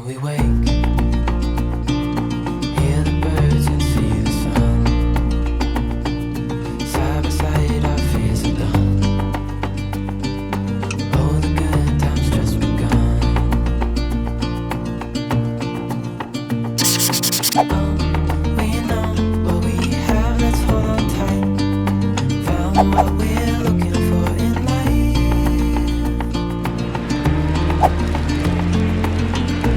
When we wake, hear the birds and see the sun. Side by side, our fears are done. Oh, the good times just begun. Oh, we know what we have, let's hold on tight. Found what we're looking for in life.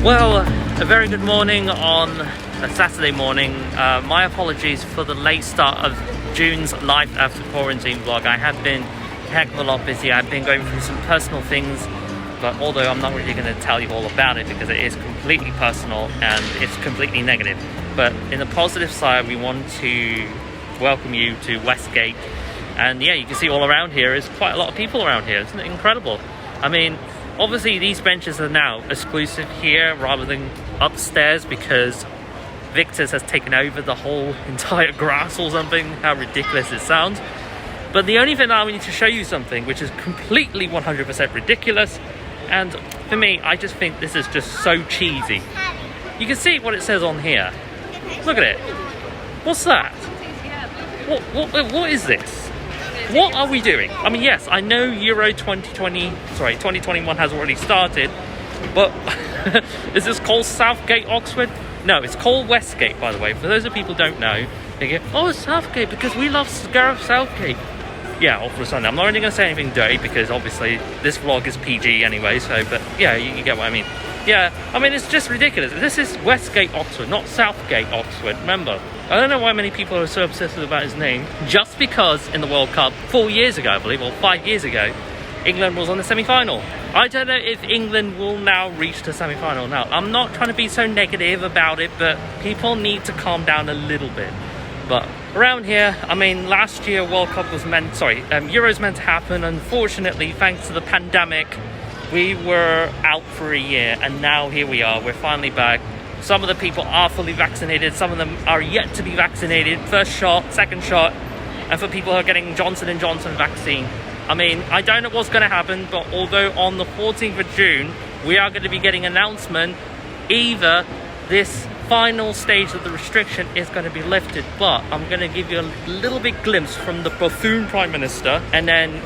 Well, a very good morning on a Saturday morning. My apologies for the late start of June's Life After Quarantine vlog. I have been a heck of a lot busy. I've been going through some personal things, but although I'm not really going to tell you all about it because it is completely personal and it's completely negative. But in the positive side, we want to welcome you to Westgate. And yeah, you can see all around here is quite a lot of people around here. Isn't it incredible? I mean, obviously these benches are now exclusive here rather than upstairs because Victor's has taken over the whole entire grass or something. How ridiculous it sounds. But the only thing that I need to show you something which is completely 100% ridiculous, and for me, I just think this is just so cheesy. You can see what it says on here. Look at it. What's that? What is this? What are we doing? I mean, yes, I know Euro 2021 has already started, but is this called Southgate, Oxford? No, it's called Westgate, by the way. For those of people who don't know, they go, oh, it's Southgate because we love Gareth Southgate. Yeah, all for a Sunday. I'm not really going to say anything dirty because obviously this vlog is PG anyway, so, but yeah, you get what I mean. Yeah, I mean, it's just ridiculous. This is Westgate, Oxford, not Southgate, Oxford, remember? I don't know why many people are so obsessed about his name. Just because in the World Cup 4 years ago, I believe, or 5 years ago, England was on the semi-final. I don't know if England will now reach the semi-final now. I'm not trying to be so negative about it, but people need to calm down a little bit. But around here, I mean, last year World Cup was Euro's meant to happen. Unfortunately, thanks to the pandemic, we were out for a year, and now here we are. We're finally back. Some of the people are fully vaccinated. Some of them are yet to be vaccinated. First shot, second shot. And for people who are getting Johnson & Johnson vaccine, I mean, I don't know what's going to happen, but although on the 14th of June, we are going to be getting an announcement, either this final stage of the restriction is going to be lifted, but I'm going to give you a little bit glimpse from the buffoon Prime Minister, and then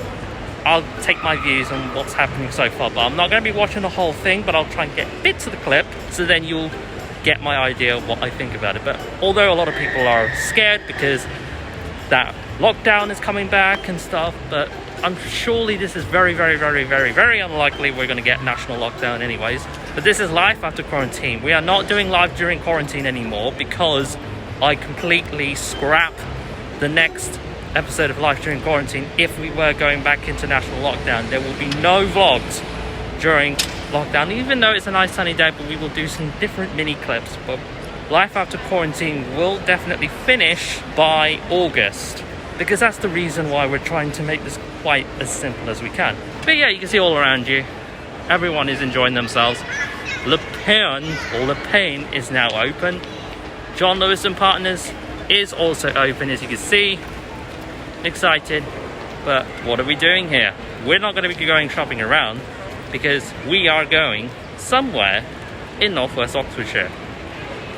I'll take my views on what's happening so far. But I'm not going to be watching the whole thing, but I'll try and get bits of the clip, so then you'll get my idea of what I think about it. But although a lot of people are scared because that lockdown is coming back and stuff, but surely this is very, very, very, very, very unlikely we're going to get national lockdown anyways. But this is life after quarantine. We are not doing live during quarantine anymore because I completely scrapped the next episode of life during quarantine. If we were going back into national lockdown, there will be no vlogs during lockdown, even though it's a nice sunny day, but we will do some different mini clips. But life after quarantine will definitely finish by August, because that's the reason why we're trying to make this quite as simple as we can. But yeah, you can see all around you, everyone is enjoying themselves. Le Pen is now open. John Lewis and Partners is also open, as you can see. Excited. But what are we doing here? We're not going to be going shopping around because we are going somewhere in northwest Oxfordshire.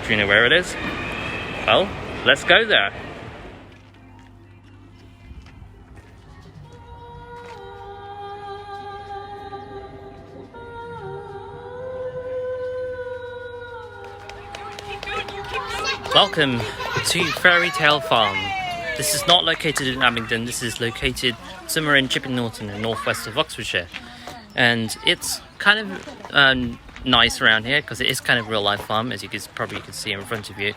Do you know where it is? Well, let's go there. Welcome to Fairytale Farm. This is not located in Abingdon, this is located somewhere in Chipping Norton in northwest of Oxfordshire. And it's kind of nice around here because it is kind of real life farm, as you can probably see in front of you.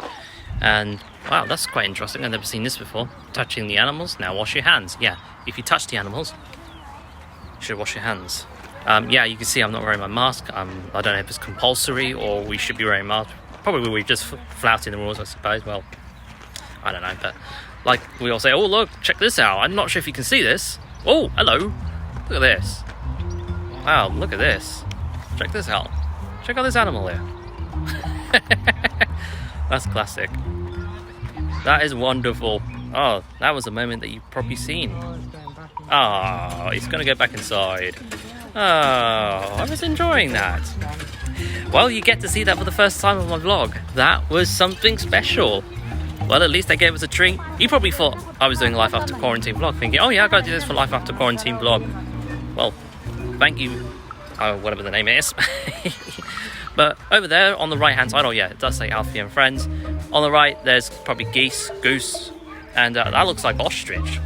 And wow, that's quite interesting. I've never seen this before. Touching the animals. Now wash your hands. Yeah, if you touch the animals, you should wash your hands. Yeah, you can see I'm not wearing my mask. I don't know if it's compulsory or we should be wearing masks. Probably we're just flouting the rules, I suppose. Well, I don't know, but like we all say, oh look, check this out. I'm not sure if you can see this. Oh, hello. Look at this. Wow, look at this. Check this out. Check out this animal here. That's classic. That is wonderful. Oh, that was a moment that you've probably seen. Oh, he's going to go back inside. Oh, I was enjoying that. Well, you get to see that for the first time on my vlog. That was something special. Well, at least they gave us a treat. You probably thought I was doing a life after quarantine vlog, thinking, oh yeah, I gotta do this for life after quarantine vlog. Well, thank you, whatever the name is. But over there on the right hand side, oh yeah, it does say Alfie and Friends. On the right, there's probably goose, and that looks like ostrich.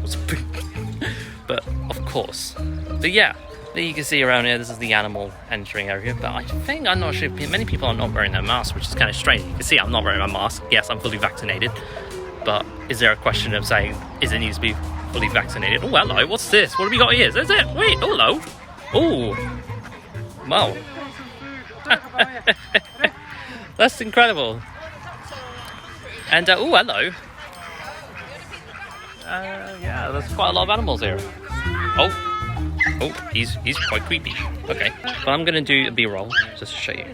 But of course. So yeah, there you can see around here, this is the animal entering area. But I think, I'm not sure, many people are not wearing their masks, which is kind of strange. You can see I'm not wearing my mask. Yes, I'm fully vaccinated. But is there a question of saying, is it needs to be fully vaccinated? Oh, hello, what's this? What have we got here? Is it? Wait, hello. Oh, wow. That's incredible. And oh, hello. Yeah, there's quite a lot of animals here. Oh, he's quite creepy. Okay, but I'm gonna do a B-roll just to show you.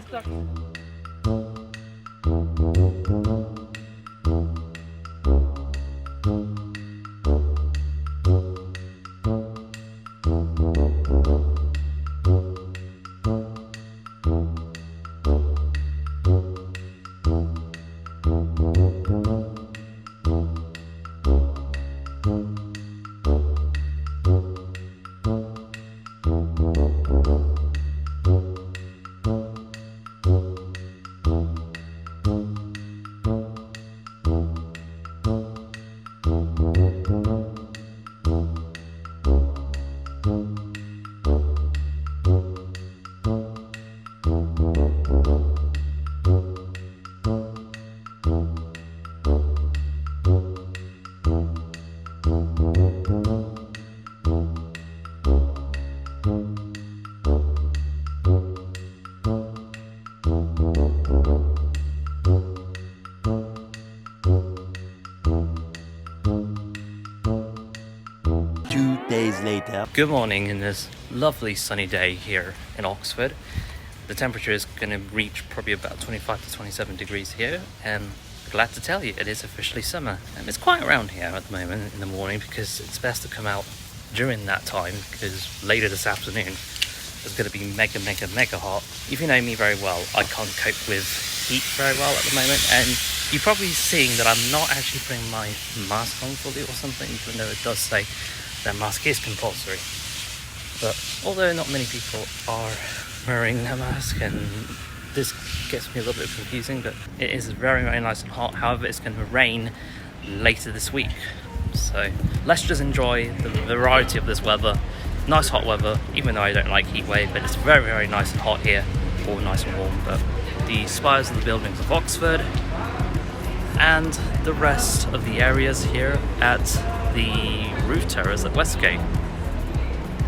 Later. Good morning in this lovely sunny day here in Oxford. The temperature is going to reach probably about 25 to 27 degrees here, and glad to tell you it is officially summer. And it's quiet around here at the moment in the morning because it's best to come out during that time, because later this afternoon it's going to be mega hot. If you know me very well, I can't cope with heat very well at the moment, and you're probably seeing that I'm not actually putting my mask on fully or something, even though it does say that mask is compulsory. But although not many people are wearing their mask, and this gets me a little bit confusing, but it is very nice and hot. However, it's going to rain later this week, so let's just enjoy the variety of this weather. Nice hot weather, even though I don't like heat wave, but it's very nice and hot here, all nice and warm. But the spires of the buildings of Oxford and the rest of the areas here at the roof terrace at Westgate,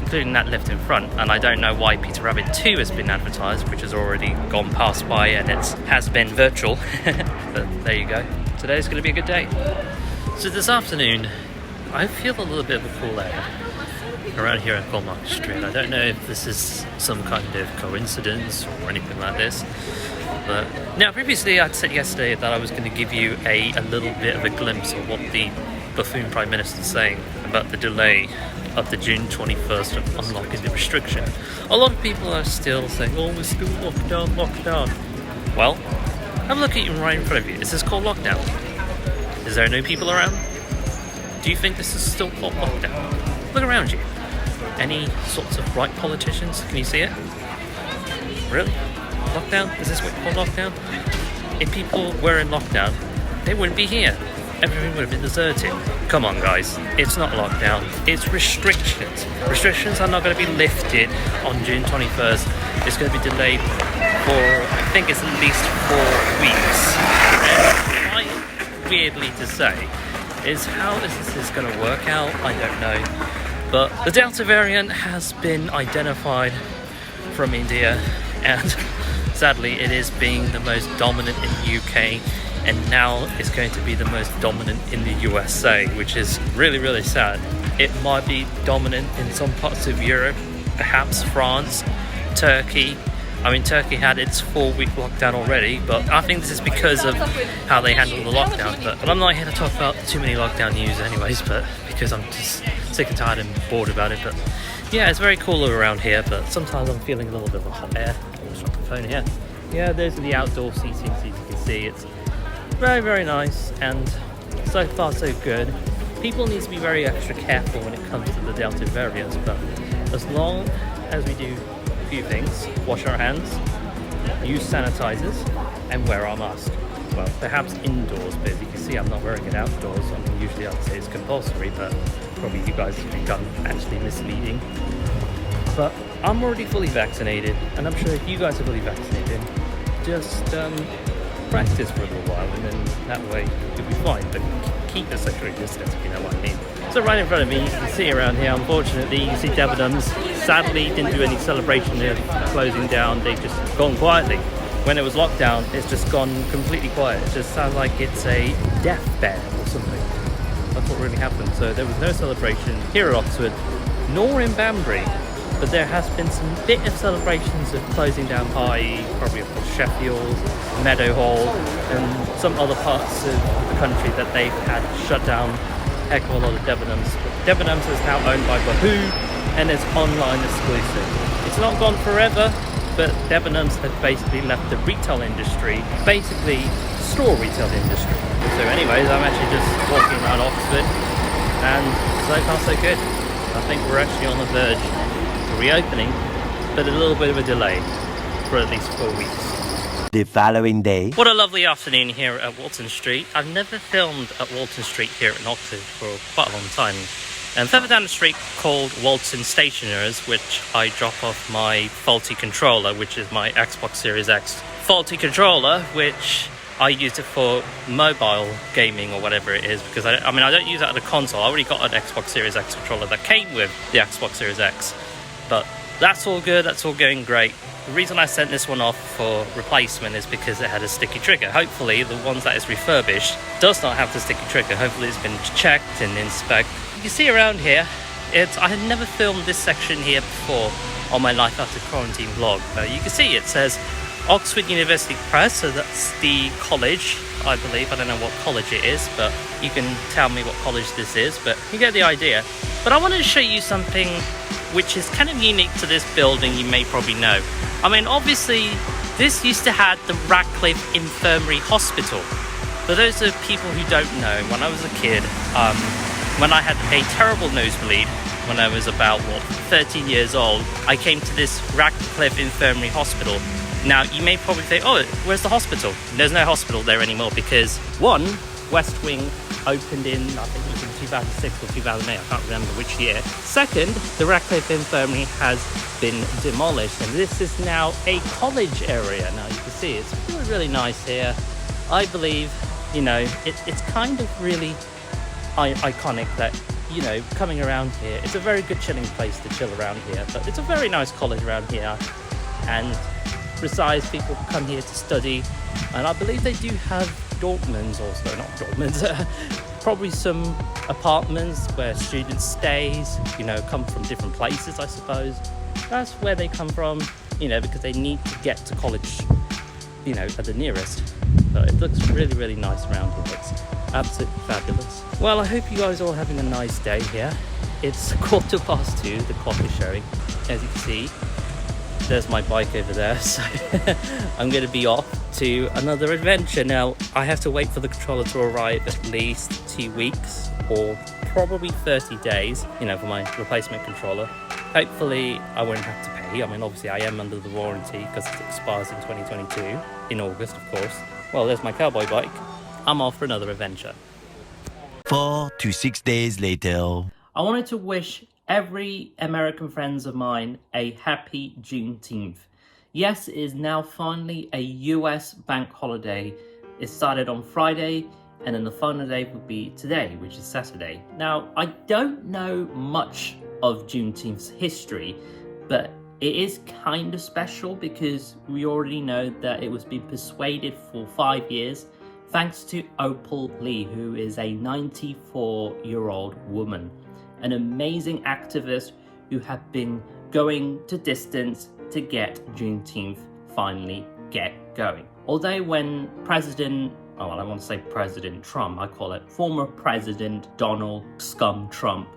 including that lift in front. And I don't know why Peter Rabbit 2 has been advertised, which has already gone past by, and it has been virtual. But there you go. Today's going to be a good day. So this afternoon, I feel a little bit of a cool air around here at Colmarket Street. I don't know if this is some kind of coincidence or anything like this. But now, previously I'd said yesterday that I was going to give you a little bit of a glimpse of what the buffoon Prime Minister is saying about the delay of the June 21st of unlocking the restriction. A lot of people are still saying, oh, we're still locked down. Well, have a look at you right in front of you. Is this called lockdown? Is there no people around? Do you think this is still called lockdown? Look around you. Any sorts of right politicians? Can you see it? Really? Lockdown? Is this what you call lockdown? If people were in lockdown, they wouldn't be here. Everything would have been deserted. Come on, guys. It's not lockdown. It's restrictions. Restrictions are not going to be lifted on June 21st. It's going to be delayed for, I think it's at least 4 weeks. And quite weirdly to say is how this is going to work out, I don't know. But the Delta variant has been identified from India, and sadly it is being the most dominant in the UK, and now it's going to be the most dominant in the USA, which is really sad. It might be dominant in some parts of Europe, perhaps France, Turkey. I mean, Turkey had its 4-week lockdown already, but I think this is because of how they handled the lockdown. But I'm not here to talk about too many lockdown news anyways, but because I'm just sick and tired and bored about it. But yeah, it's very cool around here, but sometimes I'm feeling a little bit of a hot air. I'll drop the phone here. Yeah, those are the outdoor seatings, as you can see. It's very, very nice, and so far so good. People need to be very extra careful when it comes to the Delta variants, but as long as we do a few things, wash our hands, use sanitizers, and wear our mask. Well, perhaps indoors, but as you can see, I'm not wearing it outdoors. I mean, usually I'd say it's compulsory, but probably you guys think I'm actually misleading. But I'm already fully vaccinated, and I'm sure if you guys are fully vaccinated, just practice for a little while, and then that way you'll be fine. But keep the social distance, if you know what I mean. So right in front of me, you can see around here, unfortunately, you can see Debenhams. Sadly, didn't do any celebration of closing down. They've just gone quietly. When it was locked down, it's just gone completely quiet. It just sounds like it's a deathbed or something. That's what really happened. So there was no celebration here at Oxford, nor in Banbury. But there has been some bit of celebrations of closing down by probably of course Sheffield, Meadowhall, and some other parts of the country that they've had shut down a heck of a lot of Debenhams. But Debenhams is now owned by Wahoo and is online exclusive. It's not gone forever, but Debenhams have basically left the retail industry, basically store retail industry. So anyways, I'm actually just walking around Oxford, and so far so good. I think we're actually on the verge reopening, but a little bit of a delay for at least 4 weeks. The following day. What a lovely afternoon here at Walton Street. I've never filmed at Walton Street here in Oxford for quite a long time. And further down the street called Walton Stationers, which I drop off my faulty controller, which is my Xbox Series X faulty controller, which I use it for mobile gaming or whatever it is, because I don't use that at a console. I already got an Xbox Series X controller that came with the Xbox Series X. But that's all good, that's all going great. The reason I sent this one off for replacement is because it had a sticky trigger. Hopefully the ones that is refurbished does not have the sticky trigger. Hopefully it's been checked and inspected. You can see around here, I had never filmed this section here before on my Life After Quarantine vlog. You can see it says Oxford University Press, so that's the college, I believe. I don't know what college it is, but you can tell me what college this is, but you get the idea. But I wanted to show you something which is kind of unique to this building, you may probably know. I mean, obviously, this used to have the Radcliffe Infirmary Hospital. For those of people who don't know, when I was a kid, when I had a terrible nosebleed, when I was about, 13 years old, I came to this Radcliffe Infirmary Hospital. Now, you may probably think, oh, where's the hospital? There's no hospital there anymore because, one, West Wing opened in, I think it was in 2006 or 2008, I can't remember which year. Second, the Radcliffe Infirmary has been demolished, and this is now a college area. Now, you can see it's really, really nice here. I believe, it's kind of really iconic that, coming around here, it's a very good chilling place to chill around here, but it's a very nice college around here, and besides, people come here to study, and I believe they do have dormants also, not dormants, probably some apartments where students stays, come from different places, I suppose. That's where they come from, because they need to get to college, at the nearest. So it looks really, really nice around here. It's absolutely fabulous. Well, I hope you guys are all having a nice day here. It's 2:15, the clock is showing, as you can see. There's my bike over there, so I'm going to be off to another adventure. Now, I have to wait for the controller to arrive at least 2 weeks or probably 30 days, for my replacement controller. Hopefully, I won't have to pay. I mean, obviously, I am under the warranty because it expires in 2022, in August, of course. Well, there's my cowboy bike. I'm off for another adventure. 4 to 6 days later. I wanted to wish every American friends of mine a happy Juneteenth. Yes, it is now finally a US bank holiday. It started on Friday, and then the final day will be today, which is Saturday. Now, I don't know much of Juneteenth's history, but it is kind of special because we already know that it was being persuaded for 5 years thanks to Opal Lee, who is a 94-year-old woman. An amazing activist who have been going to distance to get Juneteenth finally get going. Although when I want to say President Trump, I call it former President Donald Scum Trump,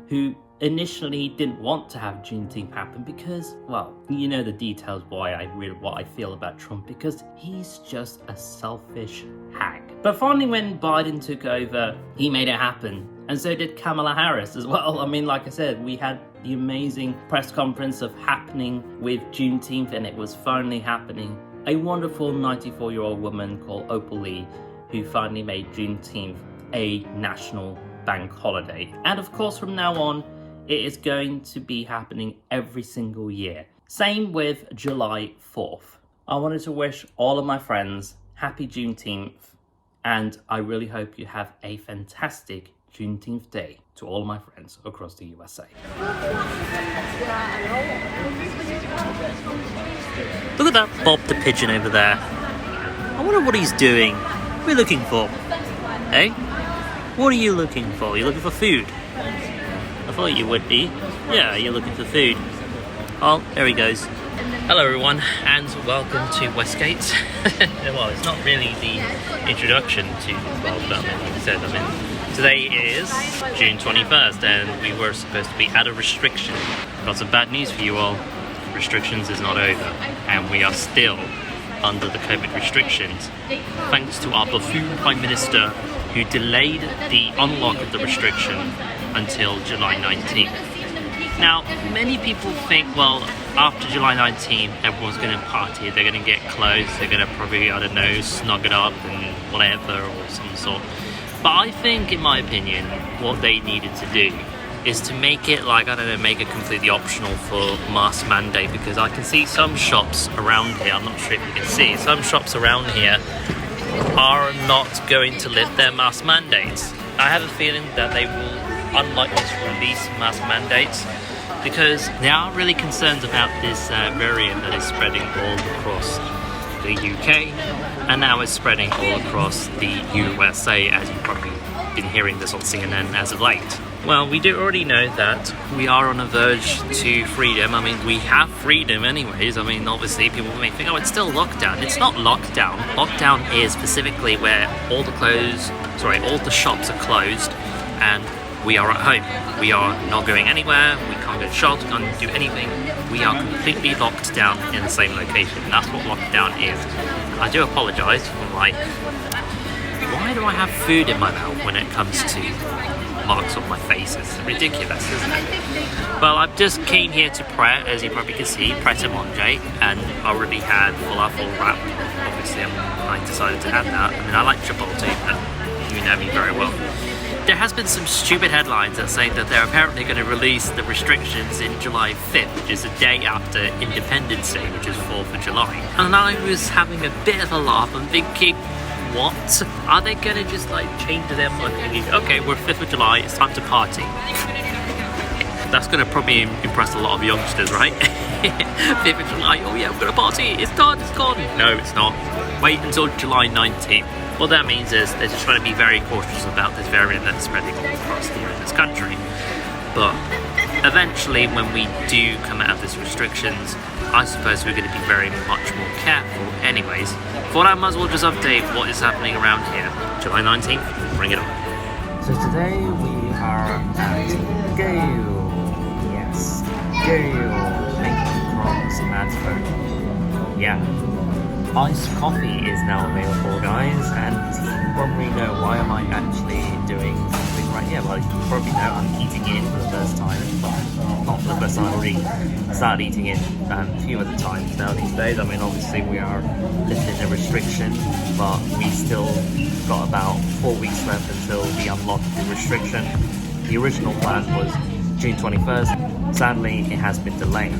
who initially didn't want to have Juneteenth happen because, well, you know the details why what I feel about Trump, because he's just a selfish hag. But finally, when Biden took over, he made it happen. And so did Kamala Harris as well. I mean, like I said, we had the amazing press conference of happening with Juneteenth, and it was finally happening. A wonderful 94-year-old woman called Opal Lee, who finally made Juneteenth a national bank holiday. And of course, from now on, it is going to be happening every single year. Same with July 4th. I wanted to wish all of my friends happy Juneteenth, and I really hope you have a fantastic Juneteenth Day to all of my friends across the USA. Look at that Bob the pigeon over there. I wonder what he's doing. What are we looking for? Hey? What are you looking for? You're looking for food? I thought you would be. Yeah, you're looking for food. Oh, there he goes. Hello everyone, and welcome to Westgate. Well, it's not really the introduction to well development, like I said. I mean, today is June 21st, and we were supposed to be out of restriction. Got some bad news for you all. Restrictions is not over, and we are still under the COVID restrictions, thanks to our buffoon Prime Minister who delayed the unlock of the restriction until July 19th. Now, many people think, well, after July 19th, everyone's going to party, they're going to get close, they're going to probably, I don't know, snug it up and whatever, or some sort. But I think, in my opinion, what they needed to do is to make it like, I don't know, make it completely optional for mask mandate, because I can see some shops around here, I'm not sure if you can see, some shops around here are not going to lift their mask mandates. I have a feeling that they will unlikely to release mask mandates because they are really concerned about this variant that is spreading all across the UK, and now it's spreading all across the USA, as you've probably been hearing this on CNN as of late. Well, we do already know that we are on a verge to freedom. I mean, we have freedom anyways. I mean, obviously people may think, oh, it's still lockdown. It's not lockdown. Lockdown is specifically where all the shops are closed and we are at home. We are not going anywhere. We can't go to shops, we can't do anything. We are completely locked down in the same location. That's what lockdown is. I do apologise for why do I have food in my mouth when it comes to marks on my face? It's ridiculous, isn't it? Well, I've just came here to Pret, as you probably can see, Pret a Manger, and I already had falafel wrap. Obviously, I decided to have that. I mean, I like Chipotle, but you know me very well. There has been some stupid headlines that say that they're apparently going to release the restrictions in July 5th, which is the day after Independence Day, which is 4th of July. And I was having a bit of a laugh and thinking, what? Are they going to just like change them? Okay, we're 5th of July, it's time to party. That's going to probably impress a lot of youngsters, right? 5th of July, oh yeah, we're going to party, it's done, it's gone. No, it's not. Wait until July 19th. What that means is they're just trying to be very cautious about this variant that's spreading all across here in this country. But eventually, when we do come out of these restrictions, I suppose we're going to be very much more careful anyways. Thought I might as well just update what is happening around here. July 19th, bring it on. So today we are at Gale. Yes, Gale. Making crops at home. Yeah. Iced coffee is now available, guys, and you probably know why am I actually doing something right here. Well, you probably know I'm eating in for the first time. Well, not for the first time, I already started eating in a few other times now these days. I mean, obviously we are lifting the restriction, but we still got about 4 weeks left until we unlock the restriction. The original plan was June 21st. Sadly, it has been delayed.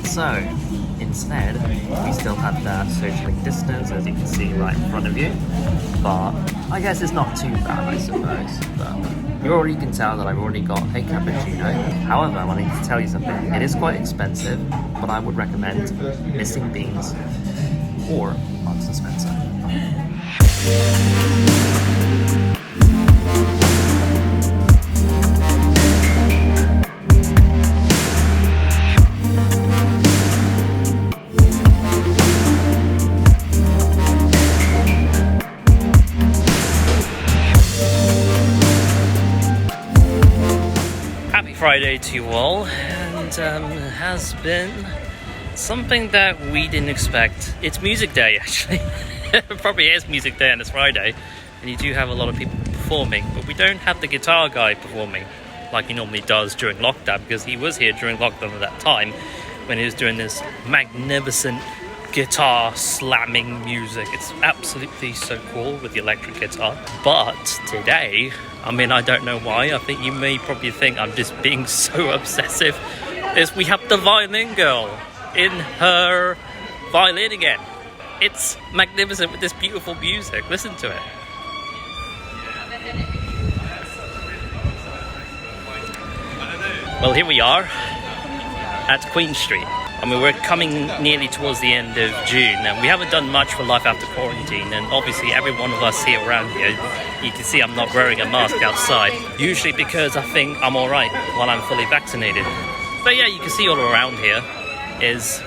So, instead, we still have that social distance, as you can see right in front of you. But I guess it's not too bad, I suppose. But you already can tell that I've already got a cappuccino. However, I need to tell you something. It is quite expensive, but I would recommend missing beans or Marks and Spencer. Friday to you all, and it has been something that we didn't expect. It's music day, actually. It probably is music day and it's Friday, and you do have a lot of people performing, but we don't have the guitar guy performing like he normally does during lockdown, because he was here during lockdown at that time when he was doing this magnificent guitar slamming music. It's absolutely so cool with the electric guitar. But today, I mean, I don't know why, I think you may probably think I'm just being so obsessive, is we have the violin girl in her violin again. It's magnificent with this beautiful music. Listen to it. Well, here we are at Queen Street. I mean, we're coming nearly towards the end of June, and we haven't done much for life after quarantine, and obviously every one of us here around here, you can see I'm not wearing a mask outside, usually because I think I'm alright while I'm fully vaccinated. But yeah, you can see all around here is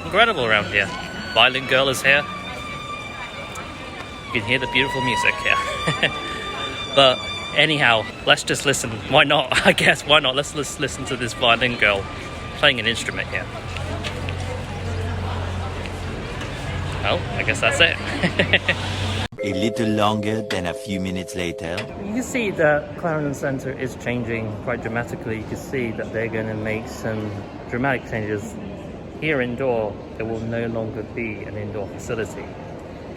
incredible around here. Violin girl is here. You can hear the beautiful music here. But anyhow, let's just listen. Why not? I guess, why not? Let's listen to this violin girl playing an instrument here. Oh, I guess that's it. A little longer than a few minutes later. You can see that Clarendon Centre is changing quite dramatically. You can see that they're going to make some dramatic changes. Here indoor, there will no longer be an indoor facility.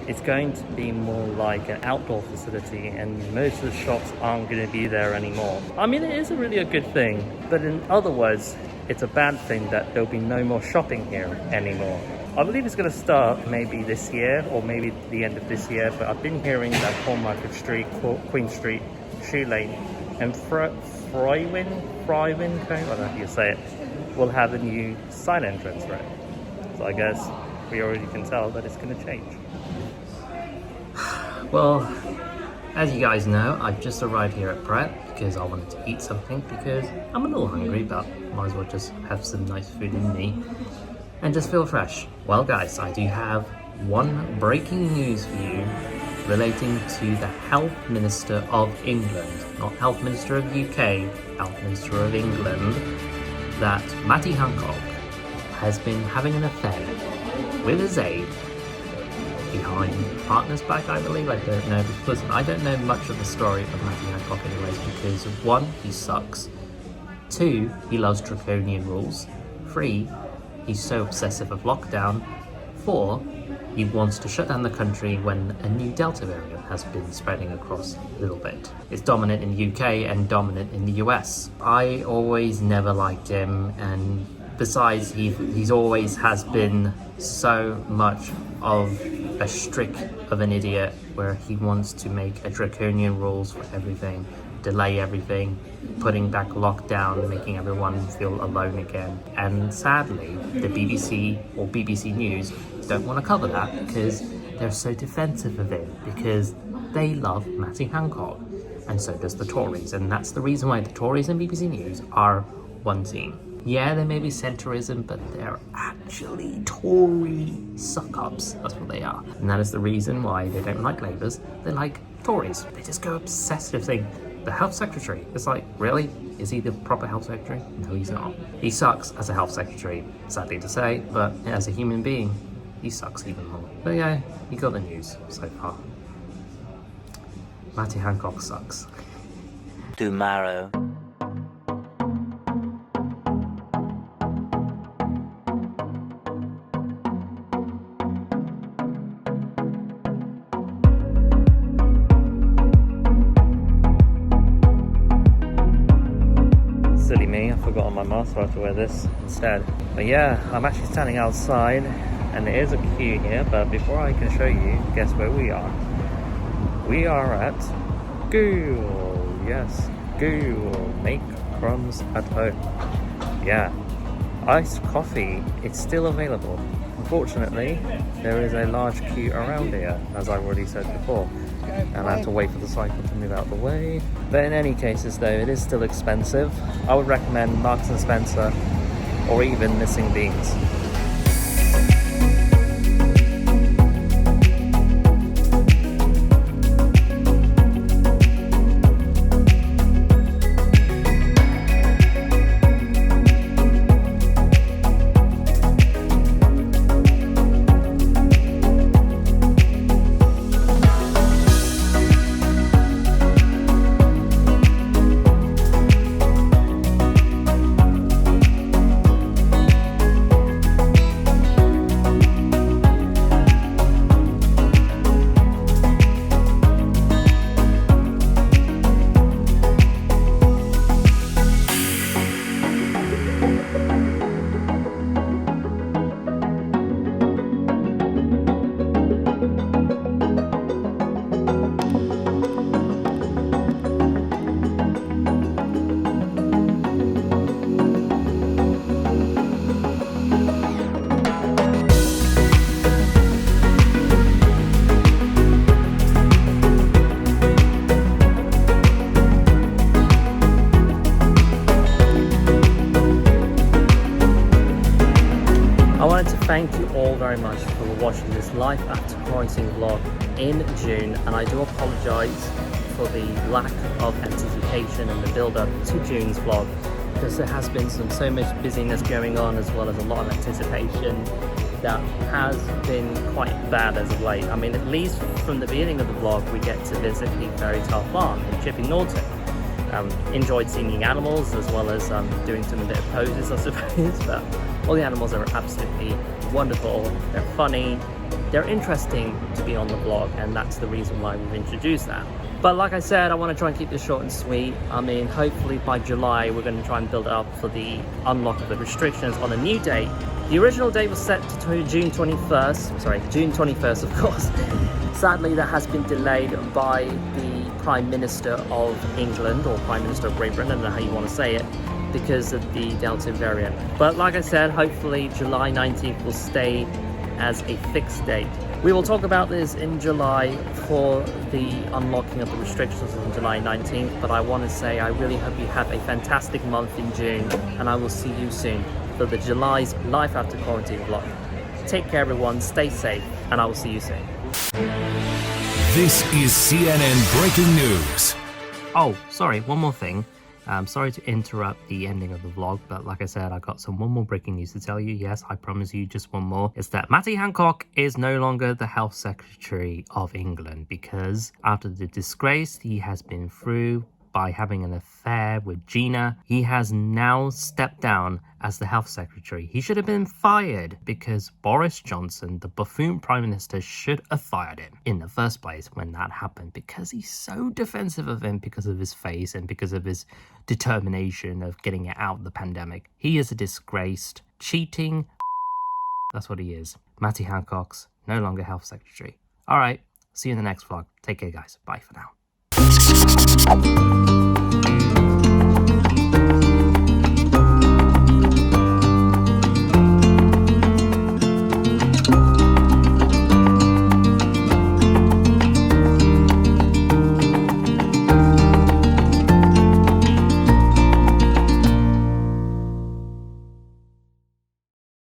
It's going to be more like an outdoor facility, and most of the shops aren't going to be there anymore. I mean, it is really a good thing, but in other words, it's a bad thing that there'll be no more shopping here anymore. I believe it's going to start maybe this year, or maybe the end of this year, but I've been hearing that Cornmarket Street, Queen Street, Shoe Lane, and Frywin, I don't know how you say it, will have a new side entrance for it. So I guess we already can tell that it's going to change. Well, as you guys know, I've just arrived here at Pret because I wanted to eat something, because I'm a little hungry, but might as well just have some nice food in me and just feel fresh. Well guys, I do have one breaking news for you relating to the Health Minister of England, not Health Minister of UK, Health Minister of England, that Matty Hancock has been having an affair with his aide behind partner's back, I believe. I don't know. Listen, I don't know much of the story of Matty Hancock anyways, because 1, he sucks. 2, he loves draconian rules. 3, he's so obsessive of lockdown. 4, he wants to shut down the country when a new Delta variant has been spreading across a little bit. It's dominant in the UK and dominant in the US. I always never liked him, and besides, he's always has been so much of a streak of an idiot, where he wants to make a draconian rules for everything, delay everything, putting back lockdown, making everyone feel alone again. And sadly, the BBC or BBC News don't want to cover that because they're so defensive of it, because they love Matty Hancock, and so does the Tories, and that's the reason why the Tories and BBC News are one team. Yeah, they may be centrism, but they're actually Tory suck-ups. That's what they are. And that is the reason why they don't like Labours. They like Tories. They just go obsessive thing. The health secretary, it's like, really? Is he the proper health secretary? No, he's not. He sucks as a health secretary, sadly to say, but as a human being, he sucks even more. But yeah, you got the news so far. Matty Hancock sucks. Tomorrow. Silly me, I forgot on my mask, so I have to wear this instead. But yeah, I'm actually standing outside, and there is a queue here, but before I can show you, guess where we are? We are at Google. Yes, Google. Make crumbs at home. Yeah, iced coffee, it's still available. Unfortunately, there is a large queue around here, as I've already said before, and I have to wait for the cycle to move out the way. But in any cases though, it is still expensive. I would recommend Marks & Spencer, or even Missing Beans. watching this life after quarantine vlog in June, and I do apologise for the lack of anticipation and the build-up to June's vlog, because there has been so much busyness going on, as well as a lot of anticipation that has been quite bad as of late. I mean, at least from the beginning of the vlog, we get to visit the Fairytale farm in Chipping Norton. Enjoyed seeing the animals, as well as doing some bit of poses, I suppose, but all the animals are absolutely wonderful. They're funny, they're interesting to be on the vlog, and that's the reason why we've introduced that. But like I said, I want to try and keep this short and sweet. I mean, hopefully by July we're going to try and build it up for the unlock of the restrictions on a new date. The original date was set to June 21st, sorry, June 21st of course. Sadly, that has been delayed by the Prime Minister of England, or Prime Minister of Great Britain, I don't know how you want to say it, because of the Delta variant. But like I said, hopefully July 19th will stay as a fixed date. We will talk about this in July for the unlocking of the restrictions on July 19th, but I want to say I really hope you have a fantastic month in June, and I will see you soon for the July's Life After Quarantine vlog. Take care everyone, stay safe, and I will see you soon. This is CNN Breaking News. Oh, sorry, one more thing. I'm sorry to interrupt the ending of the vlog, but like I said, I got one more breaking news to tell you. Yes, I promise you just one more. It's that Matty Hancock is no longer the Health Secretary of England, because after the disgrace he has been through by having an affair with Gina, he has now stepped down as the Health Secretary. He should have been fired, because Boris Johnson, the buffoon Prime Minister, should have fired him in the first place when that happened, because he's so defensive of him because of his face and because of his determination of getting it out of the pandemic. He is a disgraced, cheating, that's what he is. Matty Hancock's no longer Health Secretary. Alright, see you in the next vlog. Take care guys, bye for now.